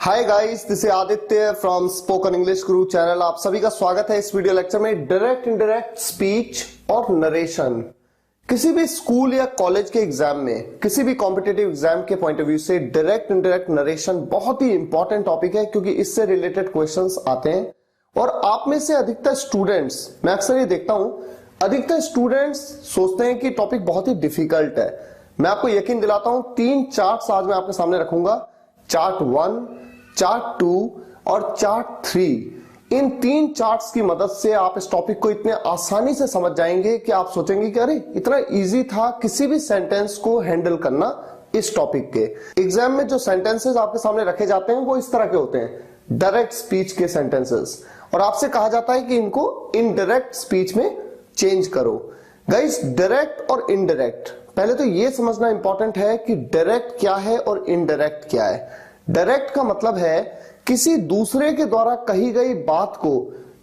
Hi guys, this is Aditya from spoken English Guru channel. आप सभी का स्वागत है इस वीडियो लेक्चर में। डायरेक्ट इनडायरेक्ट स्पीच और नरेशन किसी भी स्कूल या कॉलेज के एग्जाम में, किसी भी कॉम्पिटिटिव एग्जाम के पॉइंट ऑफ व्यू से डायरेक्ट इनडायरेक्ट नरेशन बहुत ही इंपॉर्टेंट टॉपिक है, क्योंकि इससे रिलेटेड क्वेश्चंस आते हैं। और आप में से अधिकतर स्टूडेंट्स, मैं अक्सर ये देखता हूं, अधिकतर स्टूडेंट्स सोचते हैं कि टॉपिक बहुत ही डिफिकल्ट है। मैं आपको यकीन दिलाता हूं, 3 चार्ट्स आज मैं आपके सामने रखूंगा। चार्ट 1, चार्ट 2 और चार्ट 3। इन 3 चार्ट्स की मदद से आप इस टॉपिक को इतने आसानी से समझ जाएंगे कि आप सोचेंगे कि अरे इतना इजी था किसी भी सेंटेंस को हैंडल करना। इस टॉपिक के एग्जाम में जो सेंटेंसेस आपके सामने रखे जाते हैं वो इस तरह के होते हैं, डायरेक्ट स्पीच के सेंटेंसेस, और आपसे कहा जाता है कि इनको इनडायरेक्ट स्पीच में चेंज करो। गाइस, डायरेक्ट और इनडायरेक्ट, पहले तो ये समझना इंपॉर्टेंट है कि डायरेक्ट क्या है और इनडायरेक्ट क्या है। डायरेक्ट का मतलब है किसी दूसरे के द्वारा कही गई बात को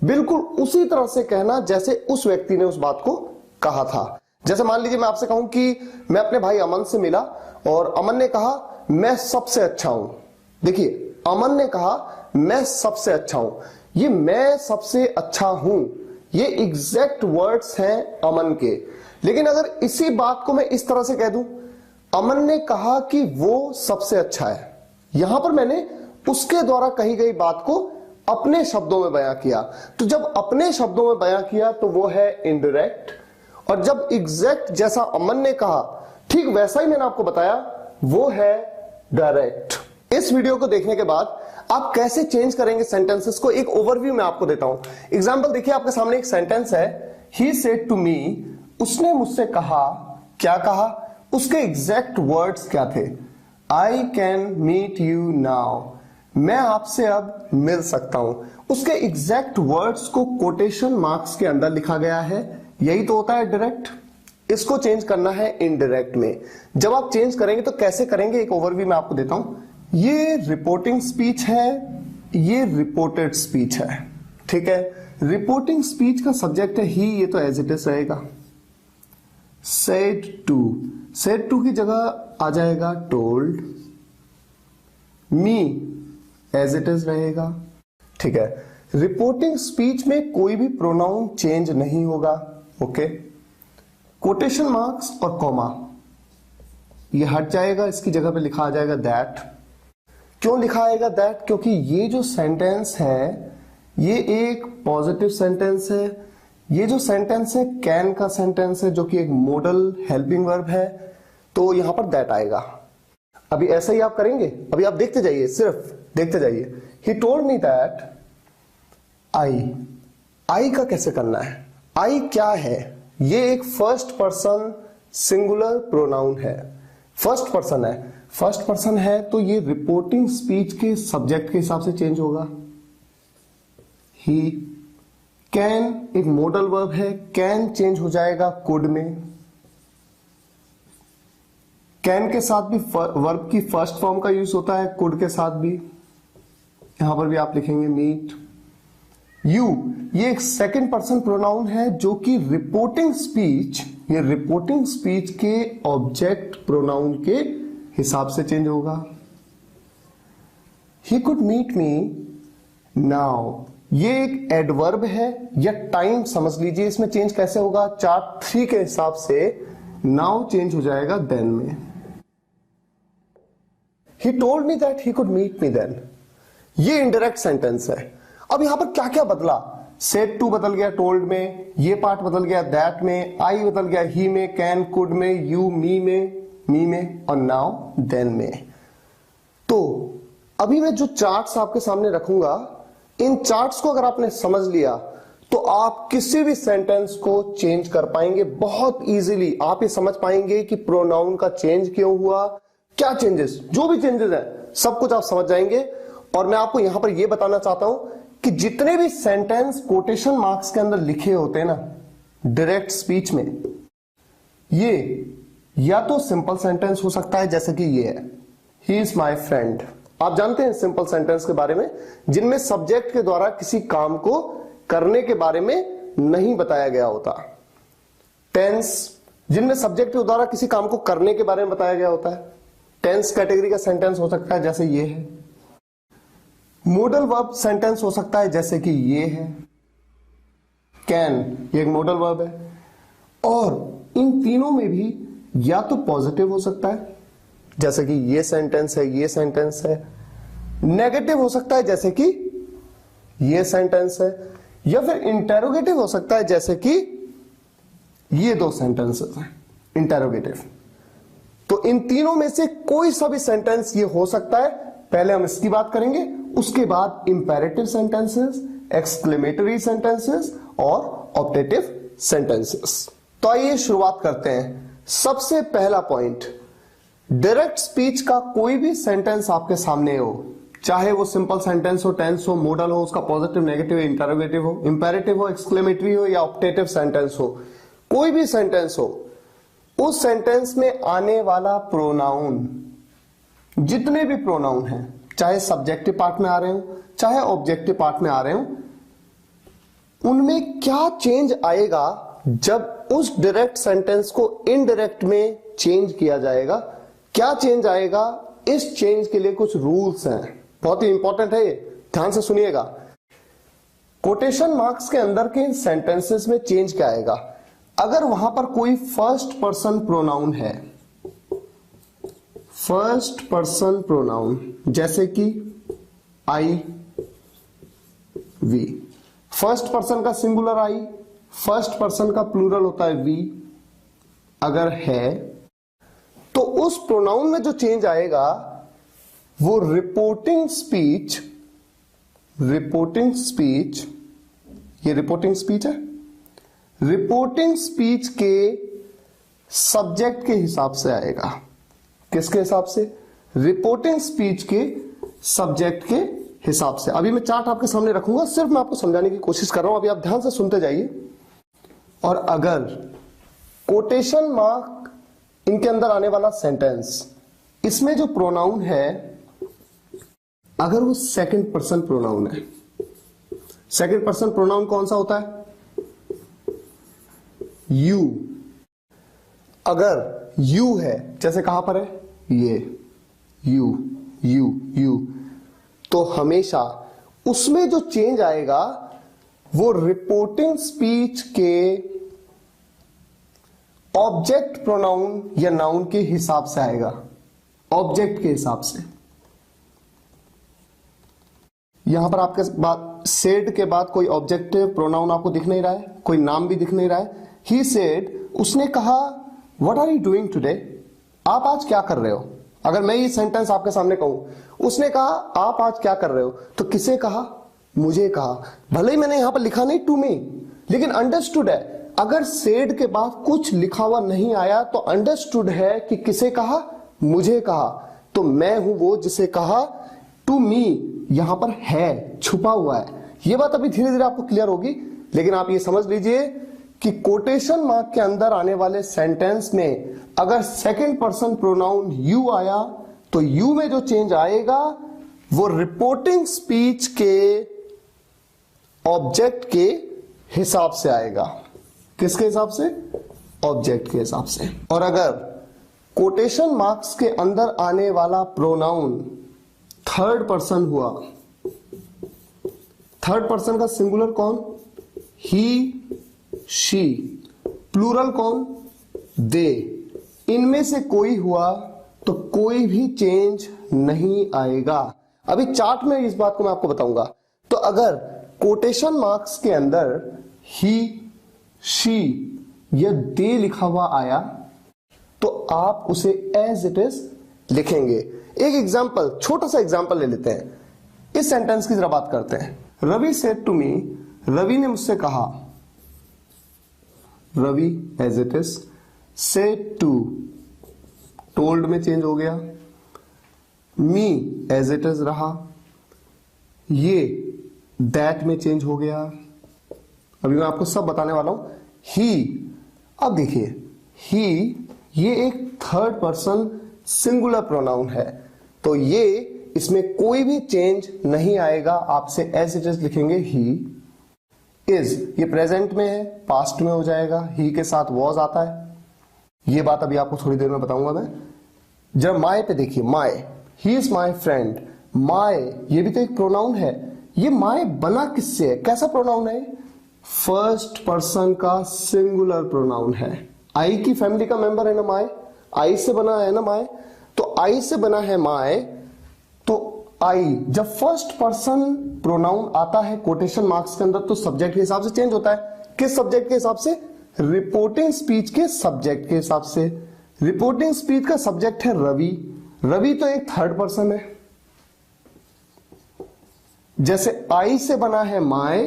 बिल्कुल उसी तरह से कहना जैसे उस व्यक्ति ने उस बात को कहा था। जैसे मान लीजिए मैं आपसे कहूं कि मैं अपने भाई अमन से मिला और अमन ने कहा मैं सबसे अच्छा हूं। देखिए, अमन ने कहा मैं सबसे अच्छा हूं। ये मैं सबसे अच्छा हूं, ये एग्जैक्ट वर्ड्स हैं अमन के। लेकिन अगर इसी बात को मैं इस तरह से कह दूं, अमन ने कहा कि वो सबसे अच्छा है, यहां पर मैंने उसके द्वारा कही गई बात को अपने शब्दों में बयां किया। तो जब अपने शब्दों में बयां किया तो वो है इनडायरेक्ट, और जब एग्जैक्ट जैसा अमन ने कहा ठीक वैसा ही मैंने आपको बताया, वो है डायरेक्ट। इस वीडियो को देखने के बाद आप कैसे चेंज करेंगे सेंटेंसेस को, एक ओवरव्यू मैं आपको देता हूं। एग्जाम्पल देखिए, आपके सामने एक सेंटेंस है, ही सेड टू मी, उसने मुझसे कहा। क्या कहा? उसके एग्जैक्ट वर्ड्स क्या थे? I can meet you now, मैं आपसे अब मिल सकता हूं। उसके एग्जैक्ट वर्ड्स को कोटेशन मार्क्स के अंदर लिखा गया है। यही तो होता है डायरेक्ट। इसको चेंज करना है इनडायरेक्ट में। जब आप चेंज करेंगे तो कैसे करेंगे, एक ओवरव्यू मैं आपको देता हूं। ये रिपोर्टिंग स्पीच है, ये रिपोर्टेड स्पीच है, ठीक है। रिपोर्टिंग स्पीच का सब्जेक्ट है ही, ये तो एज इट इज रहेगा। सेड टू की जगह आ जाएगा told. Me as it is रहेगा, ठीक है। रिपोर्टिंग स्पीच में कोई भी प्रोनाउन चेंज नहीं होगा, ओके। कोटेशन मार्क्स और कॉमा ये हट जाएगा, इसकी जगह पे लिखा आ जाएगा दैट। क्यों लिखा आएगा दैट? क्योंकि ये जो सेंटेंस है ये एक पॉजिटिव सेंटेंस है। ये जो सेंटेंस है कैन का सेंटेंस है, जो कि एक मॉडल हेल्पिंग वर्ब है, तो यहां पर दैट आएगा। अभी ऐसा ही आप करेंगे, अभी आप देखते जाइए, सिर्फ देखते जाइए। ही टोल्ड मी दैट आई का कैसे करना है? आई क्या है? ये एक फर्स्ट पर्सन सिंगुलर प्रोनाउन है, फर्स्ट पर्सन है। फर्स्ट पर्सन है तो ये रिपोर्टिंग स्पीच के सब्जेक्ट के हिसाब से चेंज होगा। ही कैन एक मॉडल वर्ब है, कैन चेंज हो जाएगा कुड में। कैन के साथ भी वर्ब की फर्स्ट फॉर्म का यूज होता है, कुड के साथ भी। यहां पर भी आप लिखेंगे मीट। यू ये एक सेकंड पर्सन प्रोनाउन है, जो कि रिपोर्टिंग स्पीच, ये रिपोर्टिंग स्पीच के ऑब्जेक्ट प्रोनाउन के हिसाब से चेंज होगा। He could meet me now ये एक एडवर्ब है या टाइम समझ लीजिए। इसमें चेंज कैसे होगा? चार्ट 3 के हिसाब से नाउ चेंज हो जाएगा देन में। He told me that he could meet me then, ये इनडायरेक्ट सेंटेंस है। अब यहां पर क्या क्या बदला? सेड टू बदल गया टोल्ड में, ये पार्ट बदल गया दैट में, आई बदल गया ही में, कैन कुड में, यू मी में और नाउ देन में। तो अभी मैं जो चार्ट्स आपके सामने रखूंगा, इन चार्ट्स को अगर आपने समझ लिया तो आप किसी भी सेंटेंस को चेंज कर पाएंगे बहुत इजीली। आप ये समझ पाएंगे कि प्रोनाउन का चेंज क्यों हुआ, क्या चेंजेस, जो भी चेंजेस है सब कुछ आप समझ जाएंगे। और मैं आपको यहां पर यह बताना चाहता हूं कि जितने भी सेंटेंस कोटेशन मार्क्स के अंदर लिखे होते हैं ना डायरेक्ट स्पीच में, ये या तो सिंपल सेंटेंस हो सकता है, जैसे कि ये है ही इज माई फ्रेंड। आप जानते हैं सिंपल सेंटेंस के बारे में, जिनमें सब्जेक्ट के द्वारा किसी काम को करने के बारे में नहीं बताया गया होता। टेंस जिनमें सब्जेक्ट के द्वारा किसी काम को करने के बारे में बताया गया होता है। टेंस कैटेगरी का सेंटेंस हो सकता है, जैसे ये है मॉडल वर्ब सेंटेंस हो सकता है जैसे कि ये है, कैन, ये एक मॉडल वर्ब है। और इन तीनों में भी या तो पॉजिटिव हो सकता है जैसे कि ये सेंटेंस है, ये सेंटेंस है, नेगेटिव हो सकता है जैसे कि ये सेंटेंस है, या फिर इंटेरोगेटिव हो सकता है जैसे कि ये दो सेंटेंसेस हैं इंटेरोगेटिव। तो इन तीनों में से कोई सा भी सेंटेंस ये हो सकता है। पहले हम इसकी बात करेंगे, उसके बाद इंपेरेटिव सेंटेंसेस, एक्सक्लेमेटरी सेंटेंसेस और ऑप्टेटिव सेंटेंसेस। तो आइए शुरुआत करते हैं। सबसे पहला पॉइंट, डायरेक्ट स्पीच का कोई भी सेंटेंस आपके सामने हो, चाहे वो सिंपल सेंटेंस हो, टेंस हो, मॉडल हो, उसका पॉजिटिव, नेगेटिव, इंटरोगेटिव हो, इंपेरेटिव हो, एक्सक्लेमेटरी हो या ऑप्टेटिव सेंटेंस हो, कोई भी सेंटेंस हो, उस सेंटेंस में आने वाला प्रोनाउन, जितने भी प्रोनाउन हैं, चाहे सब्जेक्टिव पार्ट में आ रहे हो चाहे ऑब्जेक्टिव पार्ट में आ रहे हो, उनमें क्या चेंज आएगा जब उस डायरेक्ट सेंटेंस को इनडायरेक्ट में चेंज किया जाएगा। क्या चेंज आएगा, इस चेंज के लिए कुछ रूल्स हैं, बहुत ही इंपॉर्टेंट है ये, ध्यान से सुनिएगा। कोटेशन मार्क्स के अंदर के सेंटेंसेस में चेंज क्या आएगा, अगर वहां पर कोई फर्स्ट पर्सन प्रोनाउन है, फर्स्ट पर्सन प्रोनाउन जैसे कि आई, वी, फर्स्ट पर्सन का सिंगुलर आई, फर्स्ट पर्सन का प्लूरल होता है वी, अगर है तो उस प्रोनाउन में जो चेंज आएगा वो रिपोर्टिंग स्पीच, रिपोर्टिंग स्पीच, ये रिपोर्टिंग स्पीच है, रिपोर्टिंग स्पीच के सब्जेक्ट के हिसाब से आएगा। किसके हिसाब से, रिपोर्टिंग स्पीच के सब्जेक्ट के हिसाब से। अभी मैं चार्ट आपके सामने रखूंगा, सिर्फ मैं आपको समझाने की कोशिश कर रहा हूं, अभी आप ध्यान से सुनते जाइए। और अगर कोटेशन मार्क इनके अंदर आने वाला सेंटेंस, इसमें जो प्रोनाउन है अगर वो सेकंड पर्सन प्रोनाउन है, सेकंड पर्सन प्रोनाउन कौन सा होता है, यू, अगर यू है, जैसे कहां पर है ये यू, यू, यू, तो हमेशा उसमें जो चेंज आएगा वो रिपोर्टिंग स्पीच के ऑब्जेक्ट प्रोनाउन या नाउन के हिसाब से आएगा, ऑब्जेक्ट के हिसाब से। यहां पर आपके बाद सेड के बाद कोई ऑब्जेक्टिव प्रोनाउन आपको दिख नहीं रहा है, कोई नाम भी दिख नहीं रहा है। ही सेड, उसने कहा what are you doing today, आप आज क्या कर रहे हो। अगर मैं ये सेंटेंस आपके सामने कहूं, उसने कहा आप आज क्या कर रहे हो, तो किसे कहा, मुझे कहा। भले ही मैंने यहां पर लिखा नहीं टू मी, लेकिन अंडरस्टूड है। अगर सेड के बाद कुछ लिखा हुआ नहीं आया तो अंडरस्टूड है कि किसे कहा, मुझे कहा। तो मैं हूं वो जिसे कहा, टू मी यहां पर है, छुपा हुआ है। ये बात अभी धीरे धीरे आपको क्लियर होगी, लेकिन आप ये समझ लीजिए कि कोटेशन मार्क के अंदर आने वाले सेंटेंस में अगर सेकंड पर्सन प्रोनाउन यू आया तो यू में जो चेंज आएगा वो रिपोर्टिंग स्पीच के ऑब्जेक्ट के हिसाब से आएगा। किसके हिसाब से, ऑब्जेक्ट के हिसाब से। और अगर कोटेशन मार्क्स के अंदर आने वाला प्रोनाउन थर्ड पर्सन हुआ, थर्ड पर्सन का सिंगुलर कौन, ही, शी, प्लूरल कौन, दे, इनमें से कोई हुआ तो कोई भी चेंज नहीं आएगा। अभी चार्ट में इस बात को मैं आपको बताऊंगा। तो अगर कोटेशन मार्क्स के अंदर ही, शी या दे लिखा हुआ आया तो आप उसे एज इट इज लिखेंगे। एक एग्जांपल, छोटा सा एग्जांपल ले लेते हैं, इस सेंटेंस की जरा बात करते हैं। Ravi said to me, Ravi ने मुझसे कहा, Ravi as it is, said to, told में चेंज हो गया, मी एज इट इज रहा, ये दैट में चेंज हो गया। अभी मैं आपको सब बताने वाला हूं। ही, अब देखिए ही, ये एक थर्ड पर्सन सिंगुलर प्रोनाउन है, तो ये इसमें कोई भी चेंज नहीं आएगा, आपसे एज इट इज लिखेंगे। ही इज, ये प्रेजेंट में है, पास्ट में हो जाएगा, ही के साथ वॉज आता है। ये बात अभी आपको थोड़ी देर में बताऊंगा मैं। जब माय पे देखिए, my, he is my friend, my, ये भी तो एक प्रोनाउन है। ये माय बना किससे है, कैसा प्रोनाउन है? फर्स्ट पर्सन का सिंगुलर प्रोनाउन है। आई की फैमिली का मेंबर है ना माय, आई से बना है ना माय, तो आई से बना है माय। तो आई जब फर्स्ट पर्सन प्रोनाउन आता है कोटेशन मार्क्स के अंदर तो सब्जेक्ट के हिसाब से चेंज होता है। किस सब्जेक्ट के हिसाब से? रिपोर्टिंग स्पीच के सब्जेक्ट के हिसाब से। रिपोर्टिंग स्पीच का सब्जेक्ट है रवि। रवि तो एक थर्ड पर्सन है। जैसे आई से बना है माय,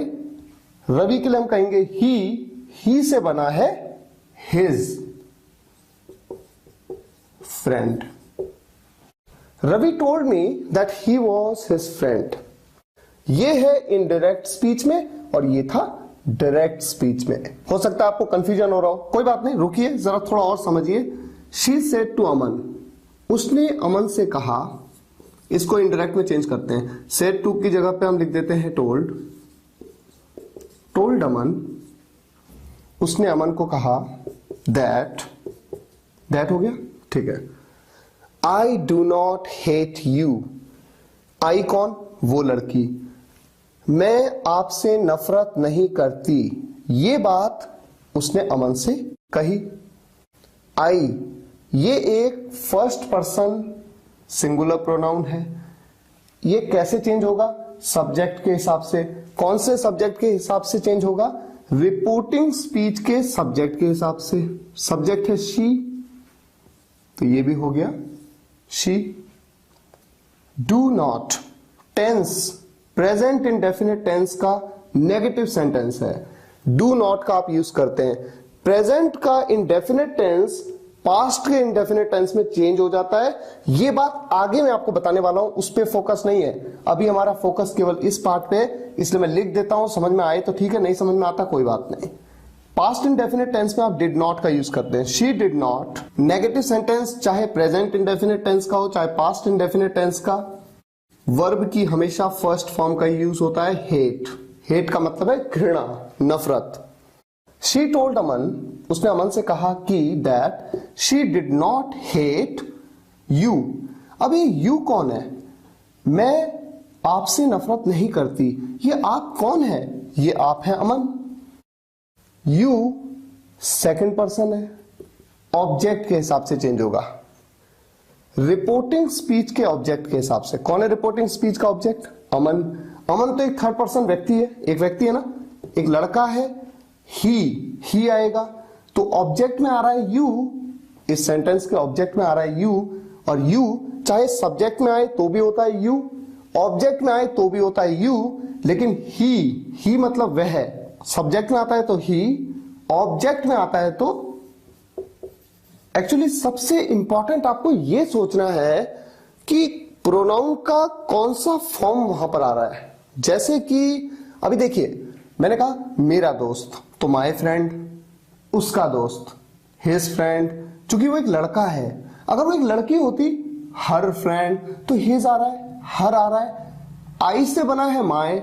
रवि के लिए हम कहेंगे ही से बना है his friend. Ravi told me that he was his friend. ये है इनडायरेक्ट स्पीच में और ये था डायरेक्ट स्पीच में। हो सकता है आपको कंफ्यूजन हो रहा हो, कोई बात नहीं, रुकिए जरा थोड़ा और समझिए। शी सेड टू अमन, उसने अमन से कहा। इसको इनडायरेक्ट में चेंज करते हैं, सेड टू की जगह पे हम लिख देते हैं टोल्ड। टोल्ड अमन, उसने अमन को कहा दैट हो गया, ठीक है। I do not hate you. I कौन? वो लड़की। मैं आपसे नफरत नहीं करती, ये बात उसने अमन से कही। आई, ये एक फर्स्ट पर्सन सिंगुलर प्रोनाउन है। ये कैसे चेंज होगा? सब्जेक्ट के हिसाब से। कौन से सब्जेक्ट के हिसाब से चेंज होगा? रिपोर्टिंग स्पीच के सब्जेक्ट के हिसाब से। सब्जेक्ट है शी, तो ये भी हो गया she. Do not, tense present indefinite tense का नेगेटिव सेंटेंस है। डू नॉट का आप यूज करते हैं। प्रेजेंट का इंडेफिनिट टेंस पास्ट के इंडेफिनिट टेंस में चेंज हो जाता है। ये बात आगे मैं आपको बताने वाला हूं, उस पर फोकस नहीं है अभी, हमारा फोकस केवल इस पार्ट पे, इसलिए मैं लिख देता हूं। समझ में आए तो ठीक है, नहीं समझ में आता कोई बात नहीं। पास्ट इंडेफिनिट टेंस में आप डिड नॉट का यूज करते हैं। She did not. Negative sentence चाहे प्रेजेंट इंडेफिनिट टेंस का हो चाहे पास्ट इंडेफिनिट टेंस का, वर्ब की हमेशा फर्स्ट फॉर्म का यूज होता है हेट। हेट का मतलब है घृणा, नफरत। शी टोल्ड अमन, उसने अमन से कहा कि that she did not hate you. अभी यू कौन है? मैं आपसे नफरत नहीं करती। ये आप कौन है? ये आप है अमन। यू सेकंड पर्सन है, ऑब्जेक्ट के हिसाब से चेंज होगा। रिपोर्टिंग स्पीच के ऑब्जेक्ट के हिसाब से। कौन है रिपोर्टिंग स्पीच का ऑब्जेक्ट? अमन। अमन तो एक थर्ड पर्सन व्यक्ति है, एक व्यक्ति है ना, एक लड़का है। ही आएगा, तो ऑब्जेक्ट में आ रहा है यू। इस सेंटेंस के ऑब्जेक्ट में आ रहा है यू, और यू चाहे सब्जेक्ट में आए तो भी होता है यू, ऑब्जेक्ट में आए तो भी होता है यू। लेकिन ही मतलब वह है, सब्जेक्ट में आता है तो ही, ऑब्जेक्ट में आता है तो। एक्चुअली सबसे इंपॉर्टेंट आपको यह सोचना है कि प्रोनाउन का कौन सा फॉर्म वहां पर आ रहा है। जैसे कि अभी देखिए, मैंने कहा मेरा दोस्त, तो माय फ्रेंड। उसका दोस्त, हिज फ्रेंड। चूंकि वो एक लड़का है, अगर वो एक लड़की होती, हर फ्रेंड, तो हिज आ रहा है, हर आ रहा है। आई से बना है माय,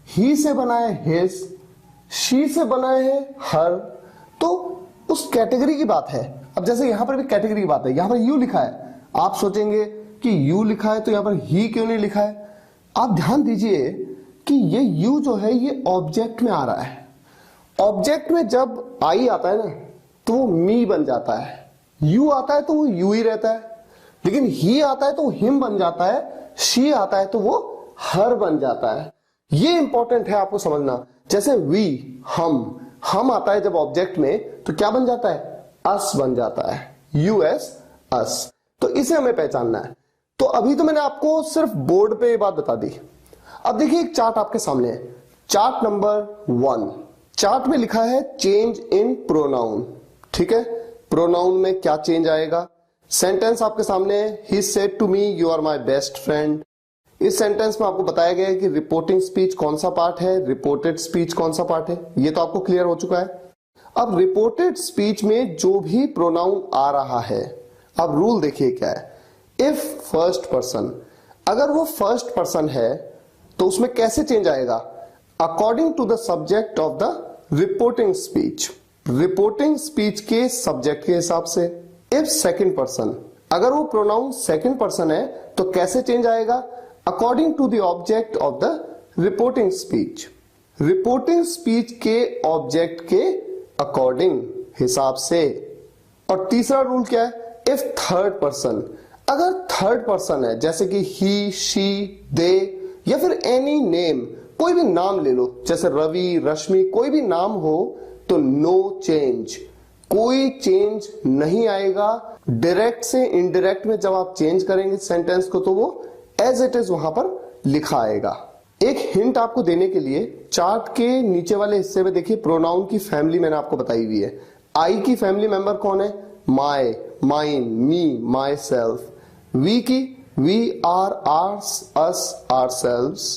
ही से बना है हिज, शी से बना है हर, तो उस कैटेगरी की बात है। अब जैसे यहां पर भी कैटेगरी की बात है, यहां पर यू लिखा है, आप सोचेंगे कि यू लिखा है तो यहां पर ही क्यों नहीं लिखा है। आप ध्यान दीजिए कि ये यू जो है ये ऑब्जेक्ट में आ रहा है। ऑब्जेक्ट में जब आई आता है ना तो वो मी बन जाता है, यू आता है तो वो यू ही रहता है, लेकिन ही आता है तो वो हिम बन जाता है, शी आता है तो वो हर बन जाता है। ये इंपॉर्टेंट है आपको समझना। जैसे वी, हम आता है जब ऑब्जेक्ट में तो क्या बन जाता है? अस बन जाता है, यूएस, अस। तो इसे हमें पहचानना है। तो अभी तो मैंने आपको सिर्फ बोर्ड पे ये बात बता दी। अब देखिए एक चार्ट आपके सामने है, चार्ट नंबर 1। चार्ट में लिखा है चेंज इन प्रोनाउन, ठीक है। प्रोनाउन में क्या चेंज आएगा? सेंटेंस आपके सामने है, he said to me you are my best friend. इस सेंटेंस में आपको बताया गया है कि रिपोर्टिंग स्पीच कौन सा पार्ट है, रिपोर्टेड स्पीच कौन सा पार्ट है, ये तो आपको क्लियर हो चुका है। अब रिपोर्टेड स्पीच में जो भी प्रोनाउन आ रहा है, अब रूल देखिए क्या है। इफ फर्स्ट पर्सन, अगर वो फर्स्ट पर्सन है तो उसमें कैसे चेंज आएगा? According to the subject of the reporting speech, reporting speech के सब्जेक्ट के हिसाब से। इफ सेकंड पर्सन, अगर वो प्रोनाउन सेकंड पर्सन है तो कैसे चेंज आएगा? According to the object of the reporting speech. Reporting speech के ऑब्जेक्ट के अकॉर्डिंग, हिसाब से। और तीसरा रूल क्या है? इफ थर्ड पर्सन, अगर थर्ड पर्सन है जैसे कि ही, शी, दे या फिर एनी नेम, कोई भी नाम ले लो, जैसे रवि, रश्मि, कोई भी नाम हो, तो नो चेंज, कोई चेंज नहीं आएगा। डायरेक्ट से इनडायरेक्ट में जब आप चेंज करेंगे सेंटेंस को तो वो एज इट इज वहां पर लिखा आएगा। एक हिंट आपको देने के लिए, चार्ट के नीचे वाले हिस्से में देखिए प्रोनाउन की फैमिली मैंने आपको बताई हुई है। आई की फैमिली मेंबर कौन है? My, mine, me, myself. We की we, our, ours, us, ourselves.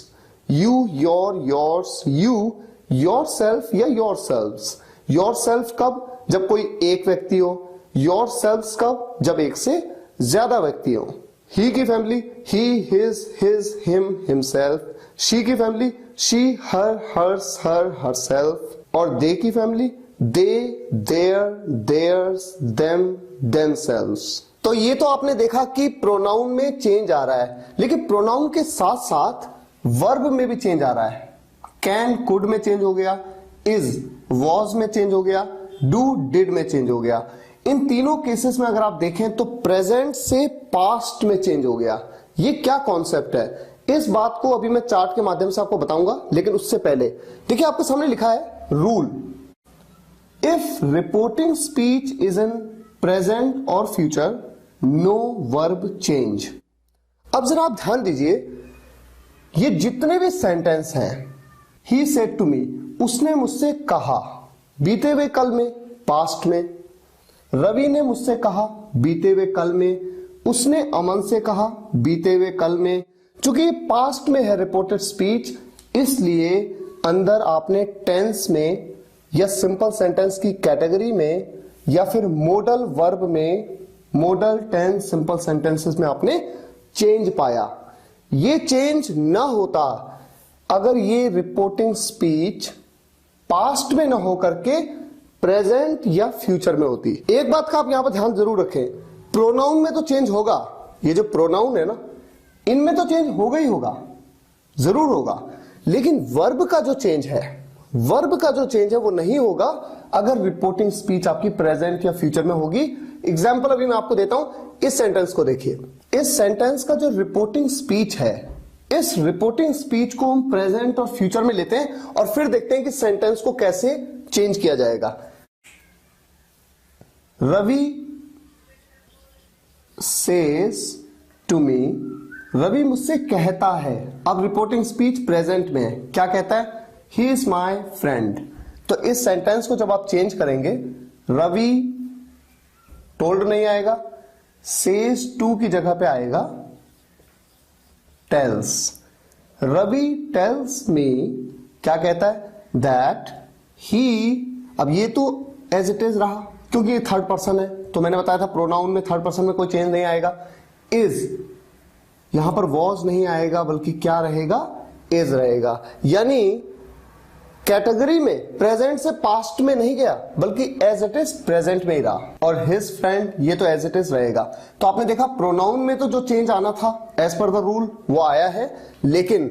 You, your, yours, you, yourself या योर सेल्व्स। योर सेल्फ कब? जब कोई एक व्यक्ति हो। योर सेल्व्स कब? जब एक से ज्यादा व्यक्ति हो। ही की family he, his, him, himself. She की family she, her, hers, herself. और दे की family they, their, theirs, them, themselves. तो ये तो आपने देखा कि प्रोनाउन में चेंज आ रहा है, लेकिन प्रोनाउन के साथ साथ वर्ब में भी चेंज आ रहा है। कैन, कुड में चेंज हो गया, इज, वॉज में चेंज हो गया, डू, डिड में चेंज हो गया। इन तीनों केसेस में अगर आप देखें तो प्रेजेंट से पास्ट में चेंज हो गया। ये क्या कॉन्सेप्ट है? इस बात को अभी मैं चार्ट के माध्यम से आपको बताऊंगा, लेकिन उससे पहले देखिए आपके सामने लिखा है rule. If reporting speech is in present और फ्यूचर, नो वर्ब चेंज। अब जरा आप ध्यान दीजिए, ये जितने भी सेंटेंस हैं, ही सेड टू मी, उसने मुझसे कहा, बीते हुए कल में, पास्ट में। रवि ने मुझसे कहा, बीते हुए कल में। उसने अमन से कहा, बीते हुए कल में। चूंकि पास्ट में है रिपोर्टेड स्पीच, इसलिए अंदर आपने टेंस में या सिंपल सेंटेंस की कैटेगरी में या फिर मोडल वर्ब में, मोडल टेंस सिंपल सेंटेंसेस में आपने चेंज पाया। ये चेंज ना होता अगर ये रिपोर्टिंग स्पीच पास्ट में ना होकर के प्रेजेंट या फ्यूचर में होती। एक बात का आप यहां पर ध्यान जरूर रखें, प्रोनाउन में तो चेंज होगा, ये जो प्रोनाउन है ना, इनमें तो चेंज होगा ही होगा, जरूर होगा, लेकिन वर्ब का जो चेंज है, वर्ब का जो चेंज है वो नहीं होगा अगर रिपोर्टिंग स्पीच आपकी प्रेजेंट या फ्यूचर में होगी। एग्जाम्पल अभी मैं आपको देता हूं, इस सेंटेंस को देखिए। इस सेंटेंस का जो रिपोर्टिंग स्पीच है, इस रिपोर्टिंग स्पीच को हम प्रेजेंट और फ्यूचर में लेते हैं और फिर देखते हैं कि सेंटेंस को कैसे चेंज किया जाएगा। Ravi says to me, Ravi मुझसे कहता है। अब रिपोर्टिंग स्पीच प्रेजेंट में है, क्या कहता है? ही इज माई फ्रेंड। तो इस सेंटेंस को जब आप चेंज करेंगे, रवि टोल्ड नहीं आएगा, सेज टू की जगह पे आएगा टेल्स। रवि टेल्स मी, क्या कहता है? दैट ही, अब ये तो एज इट इज रहा क्योंकि ये थर्ड पर्सन है, तो मैंने बताया था प्रोनाउन में थर्ड पर्सन में कोई चेंज नहीं आएगा। इज, यहां पर वॉज नहीं आएगा बल्कि क्या रहेगा? इज रहेगा। यानी कैटेगरी में प्रेजेंट से पास्ट में नहीं गया बल्कि एज इट इज प्रेजेंट में ही रहा। और हिज फ्रेंड, ये तो एज इट इज रहेगा। तो आपने देखा प्रोनाउन में तो जो चेंज आना था एज पर द रूल वो आया है, लेकिन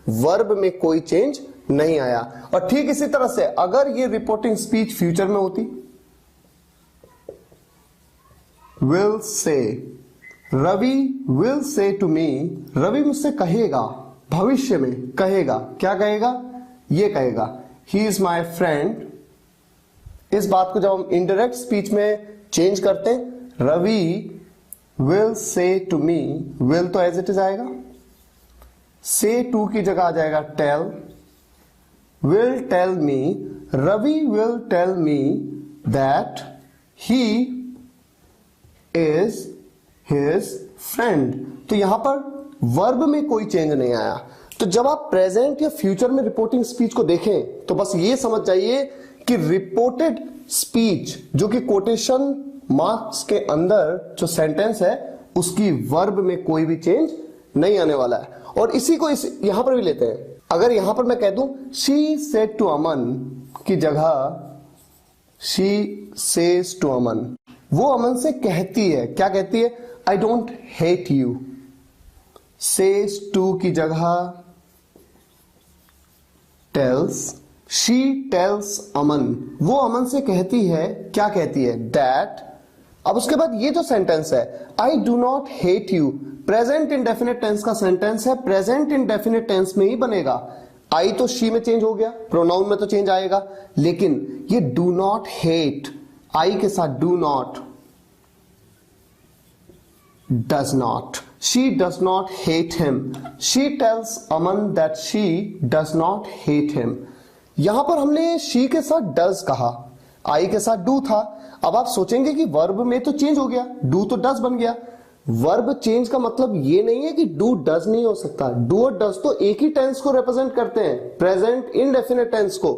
वर्ब में कोई चेंज नहीं आया। और ठीक इसी तरह से अगर ये रिपोर्टिंग स्पीच फ्यूचर में होती, will say, Ravi will say to me, Ravi मुझसे कहेगा, भविष्य में कहेगा, क्या कहेगा? ये कहेगा ही इज माई फ्रेंड। इस बात को जब हम इनडायरेक्ट स्पीच में चेंज करते हैं, Ravi will say to me, will तो एज इट इज आएगा, से टू की जगह आ जाएगा tell, will tell me, Ravi will tell me that he is his friend. तो यहां पर वर्ब में कोई चेंज नहीं आया। तो जब आप प्रेजेंट या फ्यूचर में रिपोर्टिंग स्पीच को देखें तो बस ये समझ जाइए कि रिपोर्टेड स्पीच जो कि कोटेशन मार्क्स के अंदर जो सेंटेंस है उसकी वर्ब में कोई भी चेंज नहीं आने वाला है। और इसी को यहां पर भी लेते हैं। अगर यहां पर मैं कह दूं शी सेड टू अमन की जगह शी सेज टू अमन, वो अमन से कहती है, क्या कहती है? I don't hate you. Says to की जगह टेल्स, शी टेल्स अमन, वो अमन से कहती है, क्या कहती है, दैट। अब उसके बाद ये जो सेंटेंस है, I do not hate you, present indefinite tense का सेंटेंस है, प्रेजेंट इंडेफिनिट टेंस में ही बनेगा। आई तो शी में चेंज हो गया, प्रोनाउन में तो चेंज आएगा, लेकिन ये डू नॉट हेट, आई के साथ do not, does not, she does not hate him, she tells Aman that she does not hate him. यहां पर हमने शी के साथ डज कहा, आई के साथ डू था। अब आप सोचेंगे कि वर्ब में तो चेंज हो गया, डू तो डज बन गया। वर्ब चेंज का मतलब ये नहीं है कि डू डज नहीं हो सकता, डू और डज तो एक ही टेंस को रिप्रेजेंट करते हैं, प्रेजेंट इंडेफिनिट टेंस को।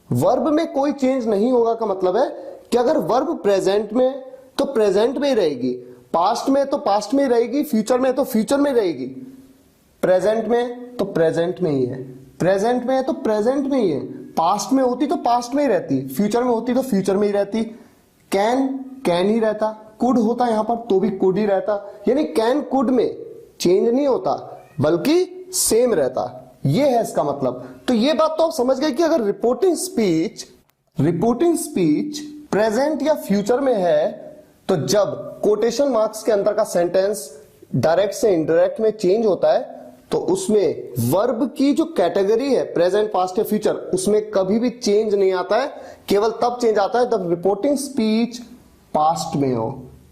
वर्ब में कोई चेंज नहीं होगा का मतलब है कि अगर वर्ब प्रेजेंट में तो प्रेजेंट में ही रहेगी, पास्ट में तो पास्ट में ही रहेगी, फ्यूचर में तो फ्यूचर में रहेगी। प्रेजेंट में तो प्रेजेंट में ही है, प्रेजेंट में है तो प्रेजेंट में ही है, पास्ट में होती तो पास्ट में ही रहती, फ्यूचर में होती तो फ्यूचर में ही रहती। कैन ही रहता, कुड होता यहां पर तो भी कुड ही रहता, यानी कैन कुड में चेंज नहीं होता बल्कि सेम रहता, ये है इसका मतलब। तो ये बात तो आप समझ गए कि अगर रिपोर्टिंग स्पीच प्रेजेंट या फ्यूचर में है तो जब कोटेशन मार्क्स के अंदर का सेंटेंस डायरेक्ट से इनडायरेक्ट में चेंज होता है तो उसमें वर्ब की जो कैटेगरी है प्रेजेंट, पास्ट या फ्यूचर, उसमें कभी भी चेंज नहीं आता है, केवल तब चेंज आता है जब रिपोर्टिंग स्पीच पास्ट में हो,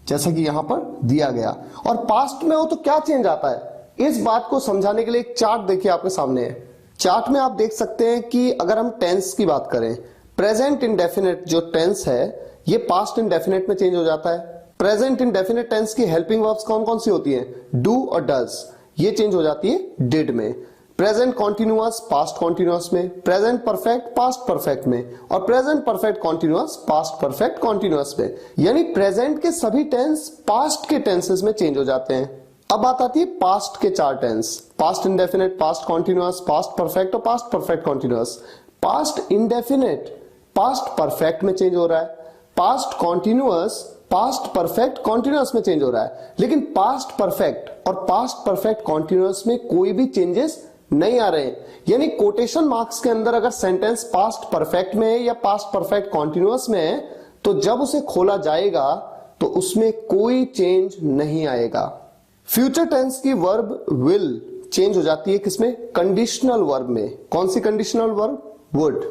जैसा कि यहां पर दिया गया। और पास्ट में हो तो क्या चेंज आता है, इस बात को समझाने के लिए एक चार्ट देखिए आपके सामने है। चार्ट में आप देख सकते हैं कि अगर हम टेंस की बात करें, प्रेजेंट इंडेफिनिट जो टेंस है ये पास्ट इंडेफिनिट में चेंज हो जाता है। प्रेजेंट इंडेफिनिट टेंस की हेल्पिंग वर्ब्स कौन कौन सी होती हैं, डू और डज, ये चेंज हो जाती है डिड में। प्रेजेंट कॉन्टिन्यूअस पास्ट कॉन्टिन्यूअस में, प्रेजेंट परफेक्ट पास्ट परफेक्ट में, और present perfect continuous past perfect continuous में। यानी प्रेजेंट के सभी टेंस पास्ट के टेंसेस में चेंज हो जाते हैं। अब बात आती है पास्ट के चार tense, past indefinite, past continuous, past perfect और past perfect continuous. Past indefinite past perfect में चेंज हो रहा है, past continuous past perfect continuous में चेंज हो रहा है, लेकिन पास्ट परफेक्ट और पास्ट परफेक्ट कॉन्टिन्यूअस में कोई भी चेंजेस नहीं आ रहे हैं। यानी कोटेशन मार्क्स के अंदर अगर सेंटेंस पास्ट परफेक्ट में है या पास्ट परफेक्ट कॉन्टिन्यूअस में है तो जब उसे खोला जाएगा तो उसमें कोई चेंज नहीं आएगा। फ्यूचर टेंस की वर्ब विल चेंज हो जाती है किसमें, कंडीशनल वर्ब में। कौन सी कंडीशनल वर्ब, वुड।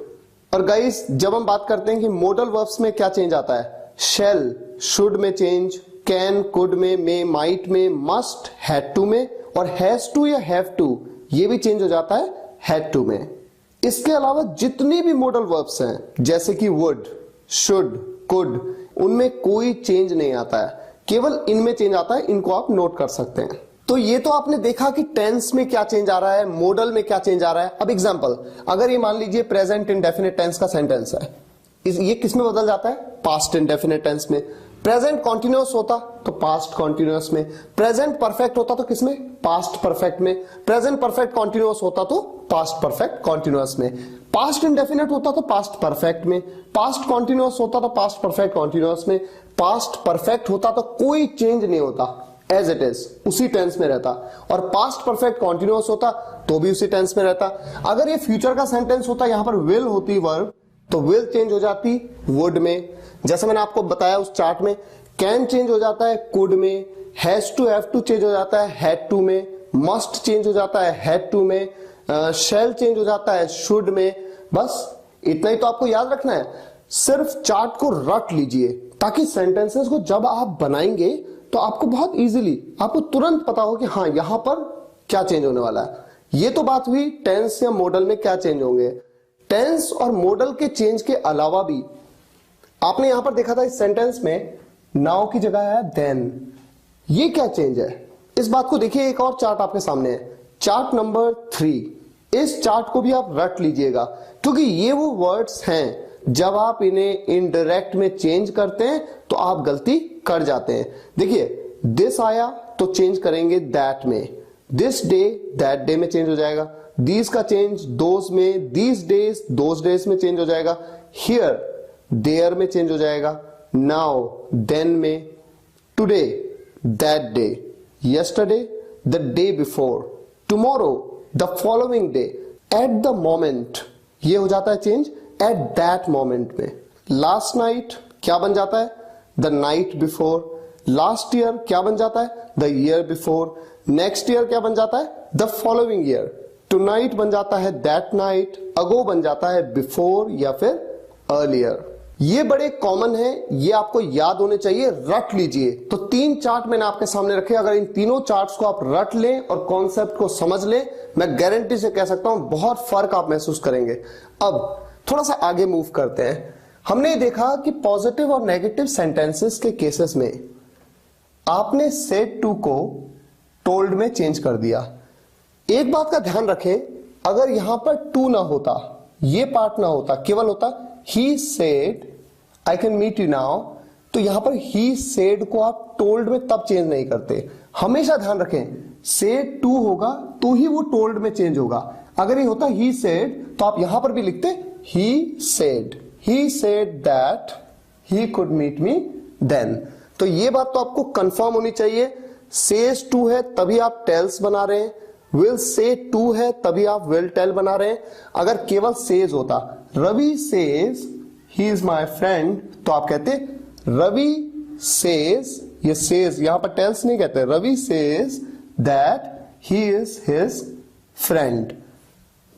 और गाइस जब हम बात करते हैं कि मॉडल वर्ब्स में क्या चेंज आता है, शेल शुड में चेंज, कैन कुड में, मे माइट में, मस्ट हैड टू में, और हैज टू या हैव टू ये भी चेंज हो जाता है हैड टू में। इसके अलावा जितनी भी मॉडल वर्ब्स हैं जैसे कि वुड, शुड, कुड, उनमें कोई चेंज नहीं आता है, केवल इनमें चेंज आता है। इनको आप नोट कर सकते हैं। तो ये तो आपने देखा कि टेंस में क्या चेंज आ रहा है, मॉडल में क्या चेंज आ रहा है। अब एग्जांपल, अगर ये मान लीजिए प्रेजेंट इंडेफिनिट टेंस का सेंटेंस है, ये किस में बदल जाता है, पास्ट इंडेफिनिट टेंस में। प्रेजेंट कॉन्टिन्यूअस होता तो पास्ट कॉन्टिन्यूअस में, प्रेजेंट परफेक्ट होता तो किसमें, पास्ट परफेक्ट में, प्रेजेंट परफेक्ट कॉन्टिन्यूअस होता तो पास्ट परफेक्ट कॉन्टिन्यूअस में, पास्ट इंडेफिनिट होता तो पास्ट परफेक्ट में, पास्ट कॉन्टिन्यूअस होता तो पास्ट परफेक्ट कॉन्टिन्यूअस में, पास्ट परफेक्ट होता तो कोई चेंज नहीं होता, एज इट इज उसी टेंस में रहता, और पास्ट परफेक्ट कॉन्टिन्यूअस होता तो भी उसी टेंस में रहता। अगर ये फ्यूचर का सेंटेंस होता, यहां पर विल होती वर्ब, तो विल चेंज हो जाती वुड में, जैसे मैंने आपको बताया उस चार्ट में। कैन चेंज हो जाता है कुड में, has to have to change हो जाता है हैड टू में, मस्ट चेंज हो जाता है हैड टू में, शैल चेंज हो जाता है शुड में। बस इतना ही तो आपको याद रखना है। सिर्फ चार्ट को रट लीजिए ताकि सेंटेंसेस को जब आप बनाएंगे तो आपको बहुत इजीली, आपको तुरंत पता हो कि हाँ यहां पर क्या चेंज होने वाला है। ये तो बात हुई टेंस या मॉडल में क्या चेंज होंगे। टेंस और मॉडल के चेंज के अलावा भी आपने यहां पर देखा था इस सेंटेंस में नाउ की जगह है देन। ये क्या चेंज है, इस बात को देखिए। एक और चार्ट आपके सामने है, चार्ट नंबर 3। इस चार्ट को भी आप रट लीजिएगा क्योंकि ये वो वर्ड्स हैं जब आप इन्हें इनडायरेक्ट में चेंज करते हैं तो आप गलती कर जाते हैं। देखिए दिस आया तो चेंज करेंगे दैट में, दिस डे दैट डे में चेंज हो जाएगा, दीज का चेंज दोज में, दीज डेज दोज डेज में चेंज हो जाएगा, हियर देयर में चेंज हो जाएगा, नाउ देन में, today that day, yesterday the day before, tomorrow, the following day, at the moment, ये हो जाता है चेंज एट दैट मोमेंट में। लास्ट नाइट क्या बन जाता है? The night before. Last year क्या बन जाता है? The year before. Next year क्या बन जाता है? The following year. टुनाइट बन जाता है दैट नाइट। अगो बन जाता है बिफोर या फिर अर्लियर। ये बड़े कॉमन है, ये आपको याद होने चाहिए, रट लीजिए। तो 3 चार्ट मैंने आपके सामने रखे, अगर इन तीनों चार्ट्स को आप रट लें और कॉन्सेप्ट को समझ लें, मैं गारंटी से कह सकता हूं बहुत फर्क आप महसूस करेंगे। अब थोड़ा सा आगे मूव करते हैं। हमने देखा कि पॉजिटिव और नेगेटिव सेंटेंसेस के केसेस में आपने सेड टू को टोल्ड में चेंज कर दिया। एक बात का ध्यान रखें, अगर यहां पर टू ना होता, ये पार्ट ना होता, केवल होता he said I can meet you now, तो यहां पर ही सेड को आप टोल्ड में तब चेंज नहीं करते। हमेशा ध्यान रखें, सेड टू होगा तो ही वो टोल्ड में चेंज होगा। अगर ये होता ही सेड तो आप यहां पर भी लिखते he said that he could meet me then. तो ये बात तो आपको कंफर्म होनी चाहिए। सेज टू है तभी आप टेल्स बना रहे हैं, विल से टू है तभी आप विल टेल बना रहे हैं। अगर केवल सेज होता, Ravi says he is my friend, तो आप कहते रवि सेज, ये सेज यहां पर टेल्स नहीं कहते, Ravi says that he is his friend.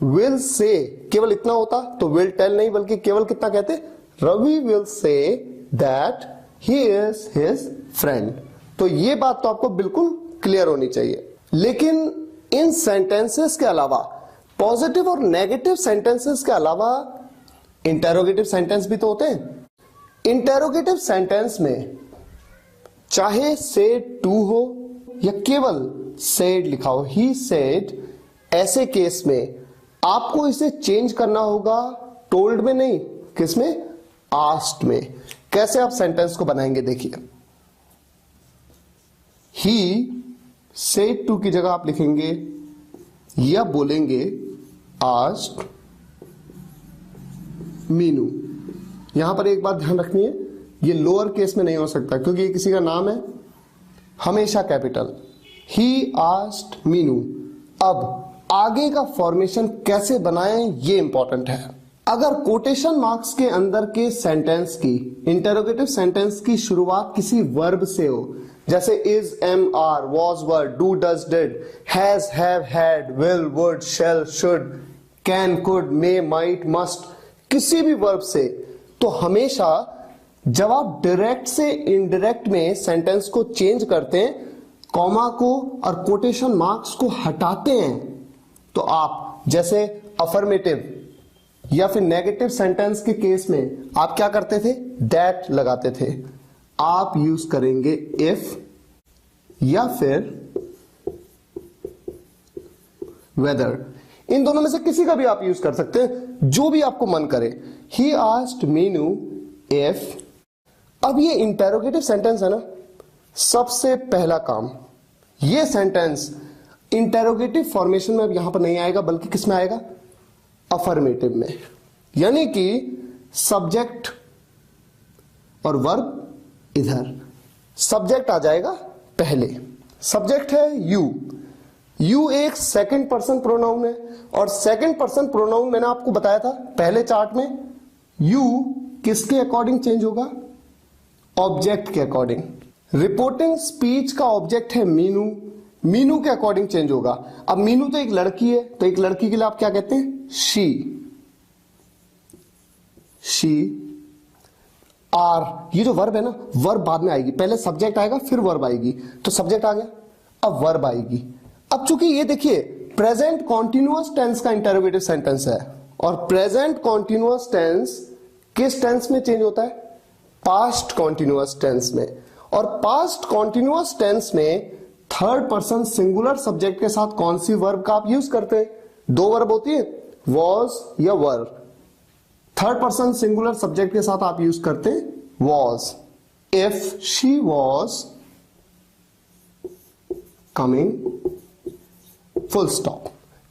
Will say केवल इतना होता तो विल टेल नहीं, बल्कि केवल कितना कहते, Ravi will say that he is his friend. तो ये बात तो आपको बिल्कुल क्लियर होनी चाहिए। लेकिन इन सेंटेंसेस के अलावा, पॉजिटिव और नेगेटिव सेंटेंसेस के अलावा इंटेरोगेटिव सेंटेंस भी तो होते हैं। इंटेरोगेटिव सेंटेंस में चाहे सेड टू हो या केवल सेड लिखा हो, ही सेड, ऐसे केस में आपको इसे चेंज करना होगा टोल्ड में नहीं, किसमें? आस्क्ड में। कैसे आप सेंटेंस को बनाएंगे देखिए, ही सेड टू की जगह आप लिखेंगे या बोलेंगे आस्क्ड मीनू। यहां पर एक बात ध्यान रखनी है, ये लोअर केस में नहीं हो सकता क्योंकि ये किसी का नाम है, हमेशा कैपिटल। He asked Meenu. अब आगे का फॉर्मेशन कैसे बनाएं ये इंपॉर्टेंट है। अगर कोटेशन मार्क्स के अंदर के सेंटेंस की, इंटेरोगेटिव सेंटेंस की शुरुआत किसी वर्ब से हो, जैसे is, am, are, was, were, do, does, did, has, have, had, will, would, shall, should, can, could, may, might, must, किसी भी वर्ब से, तो हमेशा जब आप डायरेक्ट से इनडायरेक्ट में सेंटेंस को चेंज करते हैं, कॉमा को और कोटेशन मार्क्स को हटाते हैं, तो आप जैसे अफर्मेटिव या फिर नेगेटिव सेंटेंस के केस में आप क्या करते थे? दैट लगाते थे। आप यूज करेंगे इफ या फिर वेदर। इन दोनों में से किसी का भी आप यूज कर सकते हैं, जो भी आपको मन करे। He asked Meenu if. अब ये इंटेरोगेटिव सेंटेंस है ना, सबसे पहला काम, ये सेंटेंस इंटेरोगेटिव फॉर्मेशन में अब यहां पर नहीं आएगा, बल्कि किस में आएगा? अफर्मेटिव में। यानी कि सब्जेक्ट और वर्ब इधर, सब्जेक्ट आ जाएगा पहले। सब्जेक्ट है यू। यू एक सेकंड पर्सन प्रोनाउन है, और सेकंड पर्सन प्रोनाउन मैंने आपको बताया था पहले चार्ट में, यू किसके अकॉर्डिंग चेंज होगा? ऑब्जेक्ट के अकॉर्डिंग। रिपोर्टिंग स्पीच का ऑब्जेक्ट है मीनू, मीनू के अकॉर्डिंग चेंज होगा। अब मीनू तो एक लड़की है, तो एक लड़की के लिए आप क्या कहते हैं? शी। आर, ये जो वर्ब है ना, वर्ब बाद में आएगी, पहले सब्जेक्ट आएगा फिर वर्ब आएगी, तो सब्जेक्ट आ गया, अब वर्ब आएगी। अब चूंकि ये देखिए प्रेजेंट कॉन्टिन्यूअस टेंस का इंटरोगेटिव सेंटेंस है, और प्रेजेंट कॉन्टिन्यूअस टेंस किस टेंस में चेंज होता है? पास्ट कॉन्टिन्यूअस टेंस में। और पास्ट कॉन्टिन्यूअस टेंस में थर्ड पर्सन सिंगुलर सब्जेक्ट के साथ कौन सी वर्ब का आप यूज करते हैं? 2 वर्ब होती है, वॉज या वर। थर्ड पर्सन सिंगुलर सब्जेक्ट के साथ आप यूज करते हैं was. If she was coming, full stop.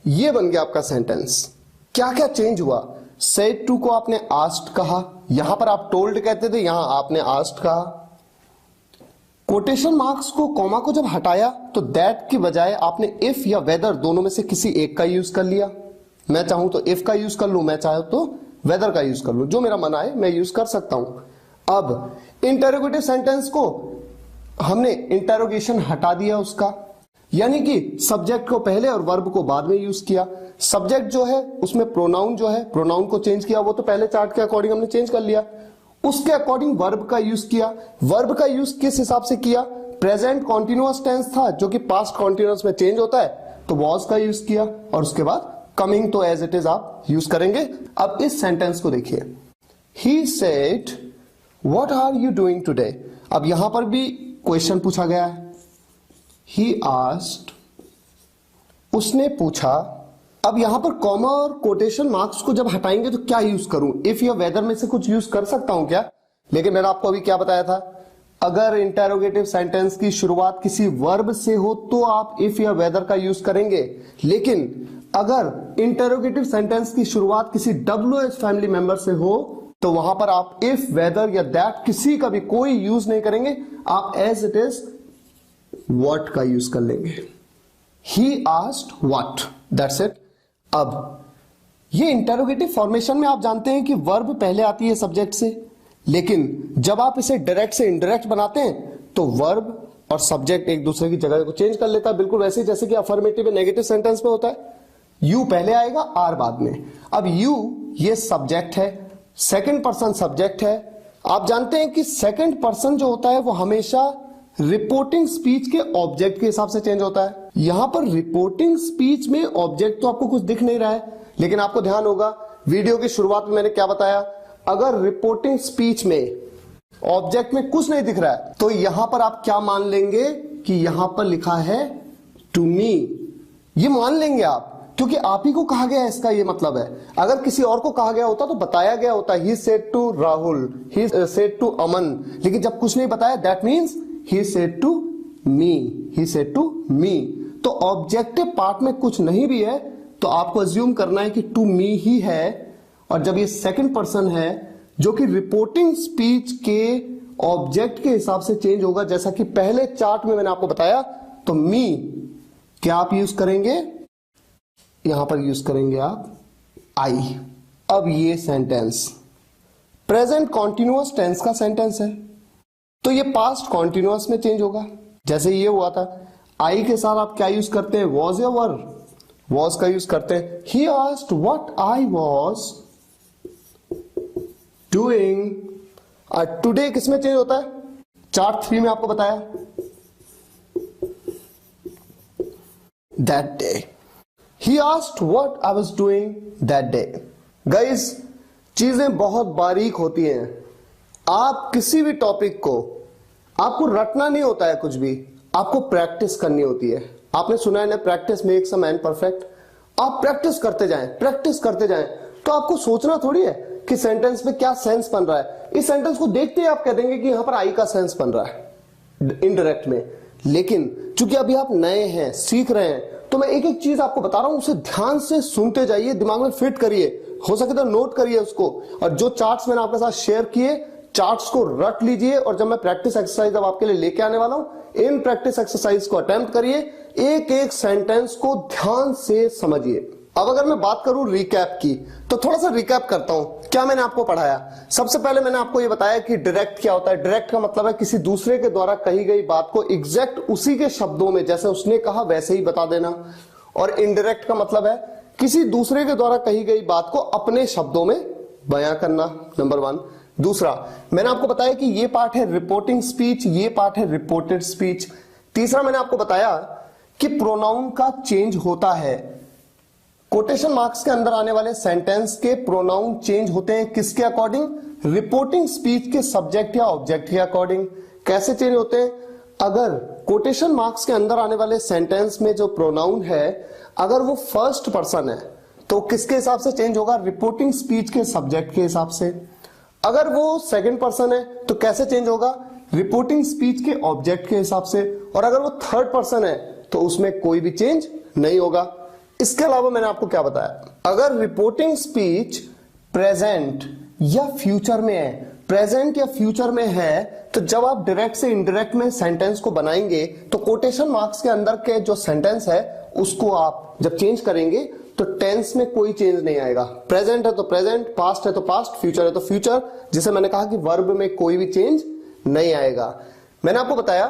ये बन गया आपका सेंटेंस। क्या क्या चेंज हुआ? सेड टू को आपने आस्क्ड कहा, यहां पर आप टोल्ड कहते थे, यहां आपने आस्क्ड कहा। कोटेशन मार्क्स को, कॉमा को जब हटाया तो दैट की बजाय आपने इफ या वेदर दोनों में से किसी एक का यूज कर लिया। मैं चाहूं तो इफ का यूज कर लूं, मैं चाहूं तो वेदर का यूज कर लूं, जो मेरा मन आए मैं यूज कर सकता हूं। अब इंटेरोगेटिव सेंटेंस को हमने इंटेरोगेशन हटा दिया उसका, यानी कि सब्जेक्ट को पहले और वर्ब को बाद में यूज किया। सब्जेक्ट जो है उसमें प्रोनाउन जो है, प्रोनाउन को चेंज किया, वो तो पहले चार्ट के अकॉर्डिंग हमने चेंज कर लिया। उसके अकॉर्डिंग वर्ब का यूज किया। वर्ब का यूज किस हिसाब से किया? प्रेजेंट कॉन्टिन्यूअस टेंस था जो कि पास्ट कॉन्टिन्यूअस में चेंज होता है, तो वॉज का यूज किया, और उसके बाद कमिंग तो एज इट इज आप यूज करेंगे। अब इस सेंटेंस को देखिए, he said what are you doing today. अब यहां पर भी क्वेश्चन पूछा गया है, ही आस्क्ड, उसने पूछा। अब यहां पर कॉमा और कोटेशन मार्क्स को जब हटाएंगे तो क्या यूज करूं? इफ या वेदर में से कुछ यूज कर सकता हूं क्या? लेकिन मैंने आपको अभी क्या बताया था, अगर इंटेरोगेटिव सेंटेंस की शुरुआत किसी वर्ब से हो तो आप इफ या वेदर का यूज करेंगे, लेकिन अगर इंटेरोगेटिव सेंटेंस की शुरुआत किसी WH फैमिली मेंबर से हो तो वहां पर आप इफ, वेदर या दैट किसी का भी कोई यूज नहीं करेंगे, आप एज इट इज व्हाट का यूज कर लेंगे। He asked what, that's it. अब ये इंटेरोगेटिव फॉर्मेशन में आप जानते हैं कि वर्ब पहले आती है सब्जेक्ट से, लेकिन जब आप इसे डायरेक्ट से इनडायरेक्ट बनाते हैं तो वर्ब और सब्जेक्ट एक दूसरे की जगह को चेंज कर लेता है, बिल्कुल वैसे ही जैसे कि अफर्मेटिव या नेगेटिव सेंटेंस में होता है। यू पहले आएगा, आर बाद में। अब यू ये सब्जेक्ट है, सेकंड पर्सन सब्जेक्ट है। आप जानते हैं कि सेकंड पर्सन जो होता है वो हमेशा रिपोर्टिंग स्पीच के ऑब्जेक्ट के हिसाब से चेंज होता है। यहां पर रिपोर्टिंग स्पीच में ऑब्जेक्ट तो आपको कुछ दिख नहीं रहा है, लेकिन आपको ध्यान होगा वीडियो की शुरुआत में मैंने क्या बताया, अगर रिपोर्टिंग स्पीच में ऑब्जेक्ट में कुछ नहीं दिख रहा है तो यहां पर आप क्या मान लेंगे कि यहां पर लिखा है टू मी। ये मान लेंगे आप, क्योंकि आप ही को कहा गया है, इसका ये मतलब है। अगर किसी और को कहा गया होता तो बताया गया होता, he said to Rahul, he said to Aman, लेकिन जब कुछ नहीं बताया that means he said to me, he said to me. तो ऑब्जेक्टिव पार्ट में कुछ नहीं भी है तो आपको अज्यूम करना है कि टू मी ही है, और जब ये सेकंड पर्सन है जो कि रिपोर्टिंग स्पीच के ऑब्जेक्ट के हिसाब से चेंज होगा, जैसा कि पहले चार्ट में मैंने आपको बताया, तो मी क्या आप यूज करेंगे, यहां पर यूज करेंगे आप आई। अब ये सेंटेंस प्रेजेंट कॉन्टिन्यूअस टेंस का सेंटेंस है, तो ये पास्ट कॉन्टिन्यूअस में चेंज होगा। जैसे ये हुआ था, आई के साथ आप क्या यूज करते हैं, वॉज या वर, वॉज का यूज करते हैं। He asked what I was doing. Today किस में चेंज होता है, चार्ट 3 में आपको बताया, that day. He asked what I was doing that day. Guys, चीजें बहुत बारीक होती हैं। आप किसी भी टॉपिक को, आपको रटना नहीं होता है कुछ भी, आपको प्रैक्टिस करनी होती है। आपने सुना है ना, practice makes a man perfect. आप प्रैक्टिस करते जाएं, प्रैक्टिस करते जाएं, तो आपको सोचना थोड़ी है कि सेंटेंस में क्या सेंस बन रहा है। इस सेंटेंस को देखते ही आप कह देंगे कि यहां पर आई का सेंस बन रहा है इनडायरेक्ट में। लेकिन चूंकि अभी आप नए हैं, सीख रहे हैं, तो मैं एक एक चीज आपको बता रहा हूं, उसे ध्यान से सुनते जाइए, दिमाग में फिट करिए, हो सके तो नोट करिए उसको, और जो चार्ट्स मैंने आपके साथ शेयर किए, चार्ट्स को रट लीजिए। और जब मैं प्रैक्टिस एक्सरसाइज अब आपके लिए लेके आने वाला हूं, इन प्रैक्टिस एक्सरसाइज को अटेम्प्ट करिए, एक एक सेंटेंस को ध्यान से समझिए। अब अगर मैं बात करूं रिकैप की, तो थोड़ा सा रिकैप करता हूं क्या मैंने आपको पढ़ाया। सबसे पहले मैंने आपको यह बताया कि डायरेक्ट क्या होता है। डायरेक्ट का मतलब है किसी दूसरे के द्वारा कही गई बात को एग्जैक्ट उसी के शब्दों में, जैसे उसने कहा वैसे ही बता देना। और इनडायरेक्ट का मतलब है किसी दूसरे के द्वारा कही गई बात को अपने शब्दों में बयां करना, नंबर 1। दूसरा, मैंने आपको बताया कि ये पार्ट है रिपोर्टिंग स्पीच, ये पार्ट है रिपोर्टेड स्पीच। तीसरा, मैंने आपको बताया कि प्रोनाउन का चेंज होता है। कोटेशन मार्क्स के अंदर आने वाले सेंटेंस के प्रोनाउन चेंज होते हैं, किसके अकॉर्डिंग, रिपोर्टिंग स्पीच के सब्जेक्ट या ऑब्जेक्ट के अकॉर्डिंग। कैसे चेंज होते हैं, अगर कोटेशन मार्क्स के अंदर आने वाले सेंटेंस में जो प्रोनाउन है, अगर वो फर्स्ट पर्सन है तो किसके हिसाब से चेंज होगा, रिपोर्टिंग स्पीच के सब्जेक्ट के हिसाब से। अगर वो सेकंड पर्सन है तो कैसे चेंज होगा, रिपोर्टिंग स्पीच के ऑब्जेक्ट के हिसाब से। और अगर वो थर्ड पर्सन है तो उसमें कोई भी चेंज नहीं होगा। इसके अलावा मैंने आपको क्या बताया, अगर रिपोर्टिंग स्पीच प्रेजेंट या फ्यूचर में है प्रेजेंट या फ्यूचर में है, तो जब आप डायरेक्ट से इनडायरेक्ट में सेंटेंस को बनाएंगे तो कोटेशन मार्क्स के अंदर के जो सेंटेंस है उसको आप जब चेंज करेंगे तो टेंस में कोई चेंज नहीं आएगा। प्रेजेंट है तो प्रेजेंट, पास्ट है तो पास्ट, फ्यूचर है तो फ्यूचर, जिसे मैंने कहा कि वर्ब में कोई भी चेंज नहीं आएगा। मैंने आपको बताया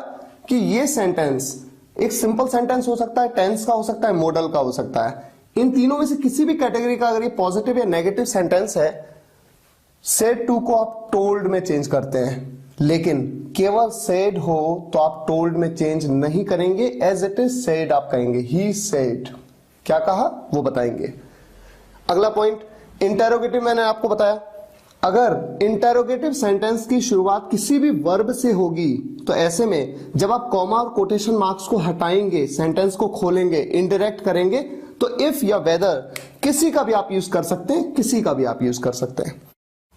कि ये सेंटेंस एक सिंपल सेंटेंस हो सकता है, टेंस का हो सकता है, मॉडल का हो सकता है। इन तीनों में से किसी भी कैटेगरी का अगर ये पॉजिटिव या नेगेटिव सेंटेंस है, सेड टू को आप टोल्ड में चेंज करते हैं, लेकिन केवल सेड हो तो आप टोल्ड में चेंज नहीं करेंगे, एज इट इज सेड आप कहेंगे। ही सेड, क्या कहा वो बताएंगे। अगला पॉइंट, इंटेरोगेटिव। मैंने आपको बताया अगर इंटेरोगेटिव सेंटेंस की शुरुआत किसी भी वर्ब से होगी तो ऐसे में जब आप कॉमा और कोटेशन मार्क्स को हटाएंगे, सेंटेंस को खोलेंगे, इनडायरेक्ट करेंगे, तो इफ या वेदर किसी का भी आप यूज कर सकते हैं, किसी का भी आप यूज कर सकते हैं।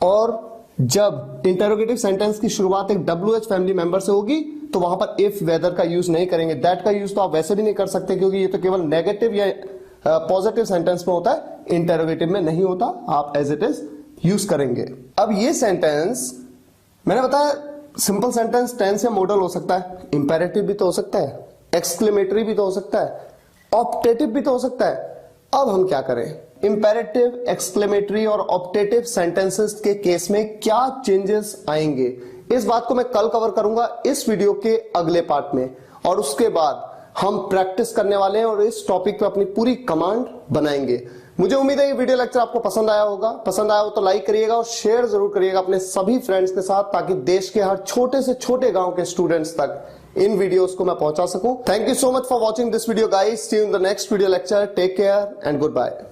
और जब इंटेरोगेटिव सेंटेंस की शुरुआत एक WH फैमिली मेंबर से होगी तो वहां पर इफ वेदर का यूज नहीं करेंगे। दैट का यूज तो आप वैसे भी नहीं कर सकते क्योंकि ये तो केवल नेगेटिव या पॉजिटिव सेंटेंस में होता है, इंटेरोगेटिव में नहीं होता। आप एज इट इज यूज करेंगे। अब ये सेंटेंस मैंने बताया सिंपल सेंटेंस, टेंस या मॉडल हो सकता है, इंपेरेटिव भी तो हो सकता है, एक्सक्लेमेटरी भी तो हो सकता है, ऑप्टेटिव भी तो हो सकता है। अब हम क्या करें, इंपेरेटिव, एक्सक्लेमेटरी और ऑप्टेटिव सेंटेंसेस के केस में क्या चेंजेस आएंगे, इस बात को मैं कल कवर करूंगा इस वीडियो के अगले पार्ट में। और उसके बाद हम प्रैक्टिस करने वाले हैं और इस टॉपिक पे अपनी पूरी कमांड बनाएंगे। मुझे उम्मीद है ये वीडियो लेक्चर आपको पसंद आया होगा। पसंद आया हो तो लाइक करिएगा और शेयर जरूर करिएगा अपने सभी फ्रेंड्स के साथ, ताकि देश के हर छोटे से छोटे गांव के स्टूडेंट्स तक इन वीडियोस को मैं पहुंचा सकूं। Thank you so much for watching this video guys. See you in the next video lecture. Take care and good bye.